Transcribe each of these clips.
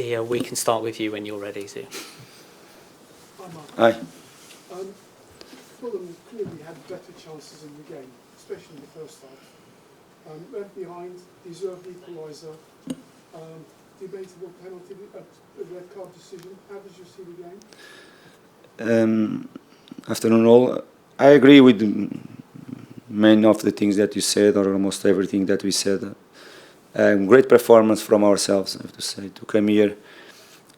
see, we can start with you when you're ready, Sue. Hi. Fulham clearly had better chances in the game, especially in the first half. Went behind, deserved equaliser, debatable penalty, a red card decision. How did you see the game? Afternoon all. I agree with many of the things that you said, or almost everything that we said. Great performance from ourselves, I have to say, to come here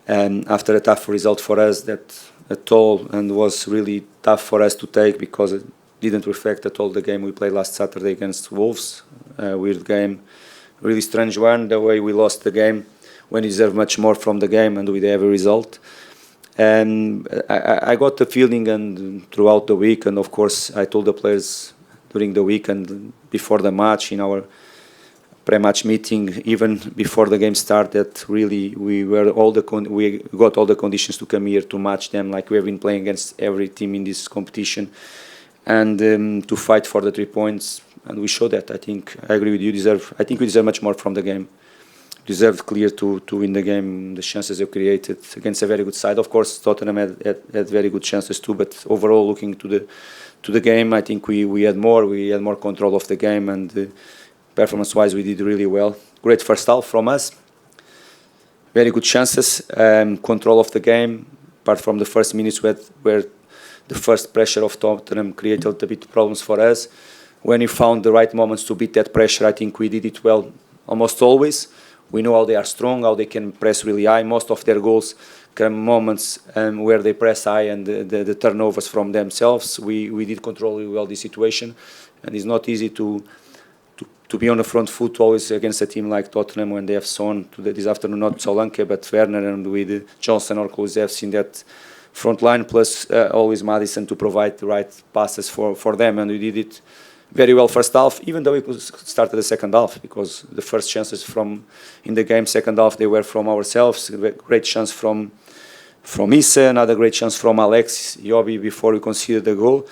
after a tough result for us that at all, and was really tough for us to take because it didn't reflect at all the game we played last Saturday against Wolves. Weird game, really strange one, the way we lost the game when we deserved much more from the game and with every result. And I got the feeling and throughout the week, and of course I told the players during the week and before the match in our pre-match meeting, even before the game started, really we got all the conditions to come here to match them, like we have been playing against every team in this competition, and to fight for the 3 points, and we showed that. I think I agree with you. I think we deserve much more from the game. Deserved clear to win the game. The chances they created against a very good side. Of course, Tottenham had very good chances too, but overall, looking to the game, I think we had more. We had more control of the game, and performance-wise, we did really well. Great first half from us. Very good chances. Control of the game. Apart from the first minutes where the first pressure of Tottenham created a bit problems for us. When we found the right moments to beat that pressure, I think we did it well almost always. We know how they are strong, how they can press really high. Most of their goals come moments where they press high and the turnovers from themselves. We did control really well the situation, and it's not easy to be on the front foot always against a team like Tottenham when they have Son this afternoon, not Solanke, but Werner, and with Johnson or Kulusevski in that front line, plus always Maddison to provide the right passes for them, and we did it very well first half, even though we could start the second half, because the first chances in the game, second half, they were from ourselves. Great chance from Issa, another great chance from Alex Yobi before we conceded the goal.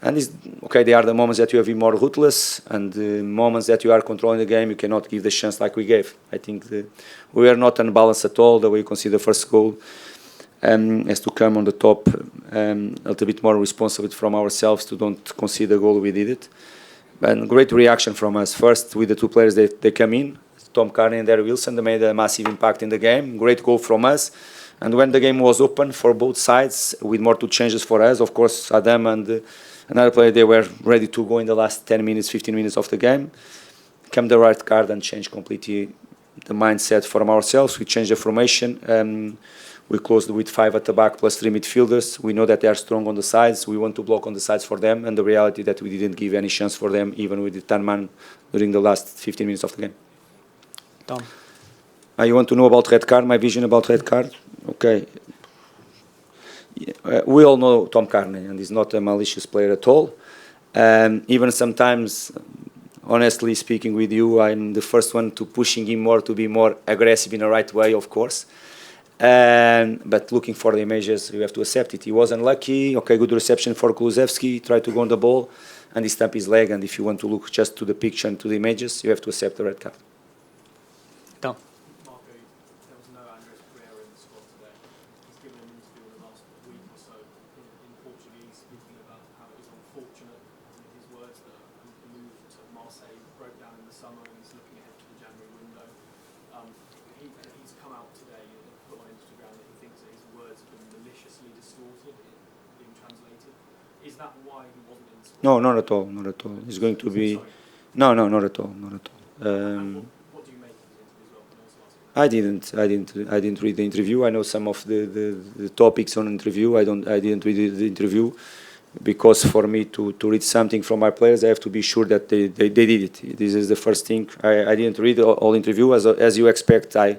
And they are the moments that you have been more ruthless, and the moments that you are controlling the game, you cannot give the chance like we gave. I think we were not unbalanced at all. The way we conceded the first goal has to come on the top, a little bit more responsible from ourselves to don't concede the goal. We did it. And great reaction from us. First, with the two players they come in, Tom Carney and Darren Wilson, they made a massive impact in the game. Great goal from us. And when the game was open for both sides, with more two changes for us, of course, Adam and another player, they were ready to go in the last 10 minutes, 15 minutes of the game. Came the right card and changed completely the mindset from ourselves. We changed the formation. We closed with 5 at the back plus 3 midfielders. We know that they are strong on the sides. We want to block on the sides for them, and the reality that we didn't give any chance for them, even with the 10 man during the last 15 minutes of the game. Tom. You want to know about red card, my vision about red card? Okay. We all know Tom Carney, and he's not a malicious player at all. Even sometimes, honestly speaking with you, I'm the first one to pushing him more to be more aggressive in the right way, of course. But looking for the images, you have to accept it. He was unlucky. Okay, good reception for Kulusevski. Tried to go on the ball, and he stamped his leg. And if you want to look just to the picture and to the images, you have to accept the red card. Tom. Marco, there was no Andres Pereira in the squad today. He's given an interview in the last week or so in Portuguese, speaking about how it was unfortunate, in his words, that a move to Marseille broke down in the summer, and he's looking ahead to the January window. He's come out today and put on Instagram that he thinks that his words have been maliciously distorted, being translated. Is that why he wasn't in the squad? No, not at all. Not at all. It's going to be. No, not at all. Not at all. What do you make of his interview as well? I didn't read the interview. I know some of the topics on the interview. I didn't read the interview because for me to read something from my players, I have to be sure that they did it. This is the first thing. I didn't read all interview as you expect. I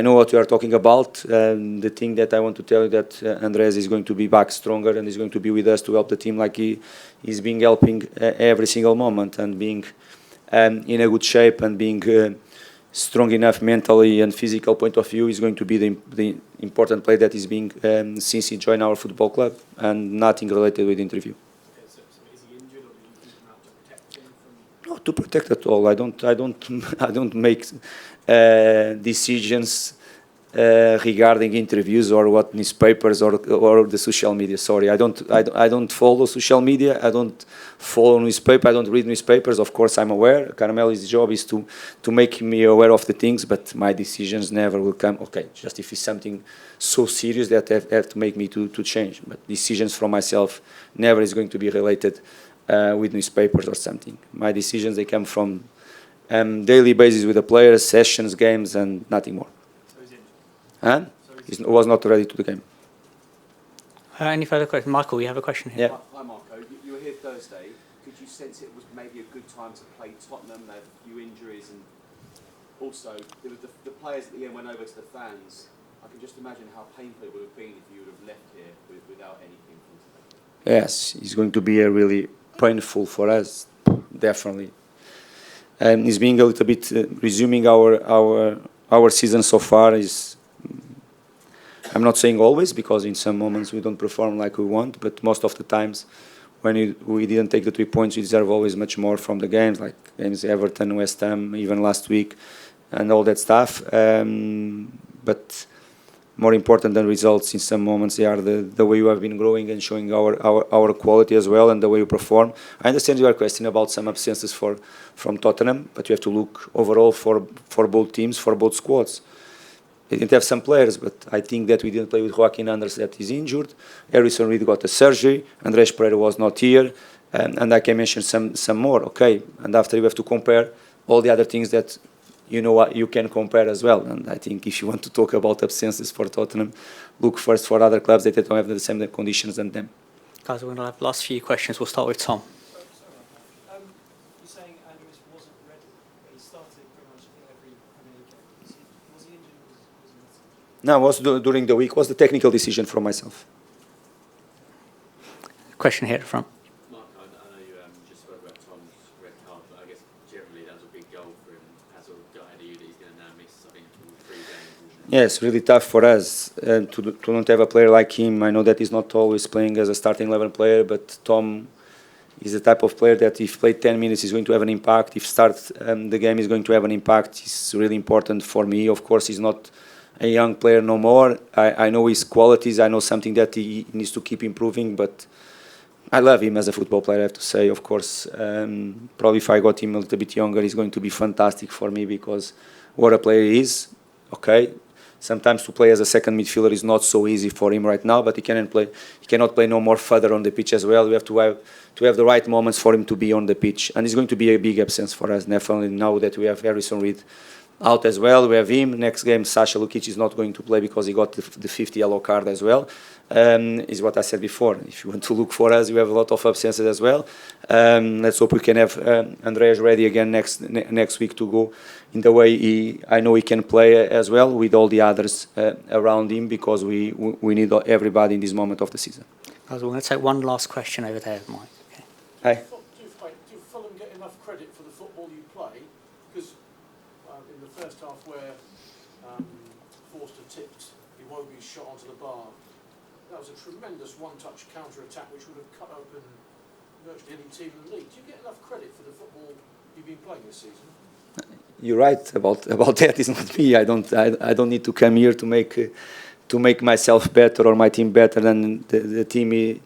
know what you are talking about. The thing that I want to tell you that Andres is going to be back stronger and is going to be with us to help the team like he is being helping every single moment, and being in a good shape and being strong enough mentally and physical point of view is going to be the important player that is being since he joined our football club, and nothing related with the interview. Okay, so is he injured, or did you keep him out to protect him from? Not to protect at all. I don't make decisions regarding interviews or what newspapers or the social media. Sorry, I don't follow social media. I don't follow newspaper. I don't read newspapers. Of course, I'm aware. Caramelli's job is to make me aware of the things, but my decisions never will come. Okay, just if it's something so serious that have to make me to change. But decisions from myself never is going to be related with newspapers or something. My decisions, they come from daily basis with the players, sessions, games, and nothing more. Huh? He was not ready to the game. Any further questions? Michael, you have a question here. Yeah. Hi Marco, you were here Thursday. Could you sense it was maybe a good time to play Tottenham? They had a few injuries, and also the players at the end went over to the fans. I can just imagine how painful it would have been if you would have left here without anything from today. Yes, it's going to be a really painful for us, definitely. And it's being a little bit resuming our season so far is. I'm not saying always, because in some moments we don't perform like we want, but most of the times when we didn't take the 3 points, we deserve always much more from the games, like games Everton, West Ham, even last week, and all that stuff. But more important than results in some moments, they are the way you have been growing and showing our quality as well, and the way you perform. I understand your question about some absences from Tottenham, but you have to look overall for both teams, for both squads. They didn't have some players, but I think that we didn't play with Joaquin Anders, that is injured. Harrison Reed got a surgery. Andres Pereira was not here. And I can mention some more, okay. And after you have to compare all the other things that you know what you can compare as well. And I think if you want to talk about absences for Tottenham, look first for other clubs that don't have the same conditions than them. Guys, we're going to have the last few questions. We'll start with Tom. You're saying Andrews wasn't ready, but he started pretty much every Premier League game. Was he injured or was he not? No, it was during the week. It was the technical decision from myself. Question here from. Mark, I know you just spoke about Tom's red card, but I guess generally that was a big goal for him. Has sort of guided you that he's going to now miss, I think, 3 games. Yes, really tough for us to not have a player like him. I know that he's not always playing as a starting 11 player, but Tom is the type of player that if played 10 minutes is going to have an impact. If starts the game is going to have an impact. It's really important for me. Of course, he's not a young player no more. I know his qualities. I know something that he needs to keep improving, but I love him as a football player, I have to say. Of course, probably if I got him a little bit younger, he's going to be fantastic for me, because what a player he is. Okay, sometimes to play as a second midfielder is not so easy for him right now, but he cannot play no more further on the pitch as well. We have to have the right moments for him to be on the pitch, and it's going to be a big absence for us. Definitely now that we have Harrison Reed out as well, we have him. Next game, Sasha Lukic is not going to play because he got the 5th yellow card as well. Is what I said before. If you want to look for us, we have a lot of absences as well. Let's hope we can have Andreas ready again next week to go in the way I know he can play as well with all the others around him, because we need everybody in this moment of the season. Guys, we're going to take one last question over there, Mike. Okay. Hi. Do Fulham get enough credit for the football you play? Because in the first half where Forster tipped Iwobi's shot onto the bar, that was a tremendous one-touch counter-attack which would have cut open virtually any team in the league. Do you get enough credit for the football you've been playing this season? You're right about that. It's not me. I don't need to come here to make myself better or my team better than the team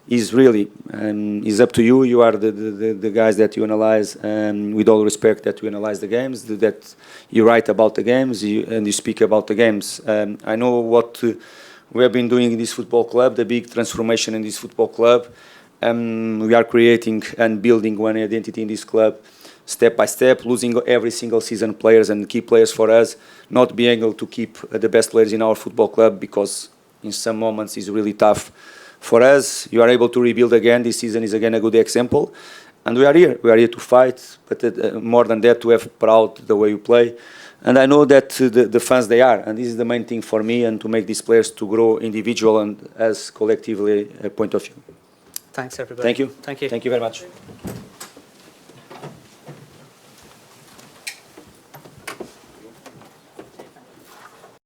is really. It's up to you. You are the guys that you analyze, with all respect, that you analyze the games, that you write about the games, and you speak about the games. I know what we have been doing in this football club, the big transformation in this football club. We are creating and building one identity in this club, step by step, losing every single season players and key players for us, not being able to keep the best players in our football club, because in some moments it's really tough for us. You are able to rebuild again. This season is again a good example. And we are here. We are here to fight, but more than that, to have proud the way you play. And I know that the fans, they are. And this is the main thing for me, and to make these players to grow individual and as collectively a point of view. Thanks, everybody. Thank you. Thank you. Thank you very much.